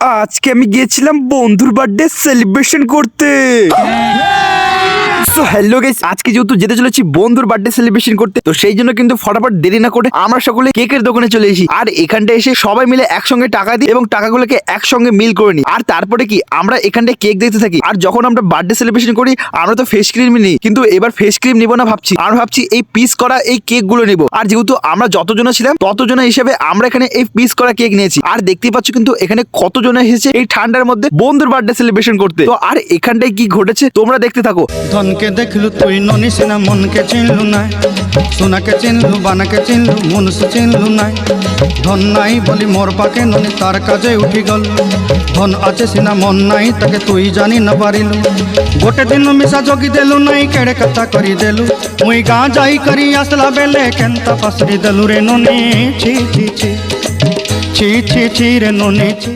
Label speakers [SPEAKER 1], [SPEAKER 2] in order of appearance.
[SPEAKER 1] আজকে আমি গিয়েছিলাম বন্ধুর বার্থডে সেলিব্রেশন করতে। সো হ্যালো গাইস, আজকে যেহেতু যেতে চলেছি বন্ধুর বার্থডে সেলিব্রেশন করতে, তো সেই জন্য কিন্তু ফটাফট দেরি না করে আমরা সকলে কেকের দোকানে চলে এসেছি। আর এখানটা এসে সবাই মিলে একসঙ্গে টাকা দিই এবং টাকাগুলোকে একসঙ্গে মিল করে নিই। আর তারপরে কি আমরা এখানটায় কেক দেখতে থাকি। আর যখন আমরা বার্থডে সেলিব্রেশন করি আমরা তো ফেস ক্রিম নিই, কিন্তু এবার ফেস ক্রিম নিবো না ভাবছি। আমরা ভাবছি এই পিস করা এই কেক গুলো নিবো। আর যেহেতু আমরা যতজন ছিলাম ততজন হিসেবে আমরা এখানে এই পিস করা কেক নিয়েছি। আর দেখতেই পাচ্ছ কিন্তু এখানে কতজন এসেছে এই ঠান্ডার মধ্যে বন্ধুর বার্থডে সেলিব্রেশন করতে। তো আর এখানটায় কি ঘটেছে তোমরা দেখতে থাকো।
[SPEAKER 2] ধনকে দেখলু তুই ননিস না, মনকে চিনলু নাই, সোনাকে চিনলু, বানাকে চিনলু, মনুষ চিনলু নাই। ধন নাই বলি মোর পাকে ননি তার কাজে উঠি গল। ধন আছে সিনা মন নাই তাকে তুই জানি না পারিলু। গোটে দিন মিশা জগি দেলু নাই, কেড়ে কথা করি দেলু। মুই গাঁ যাই করি আসলা বেলে কেনতা পাসরি দেলু রে ননি। ছি ছি ছি ছি ছি ছি রে ননি ছি।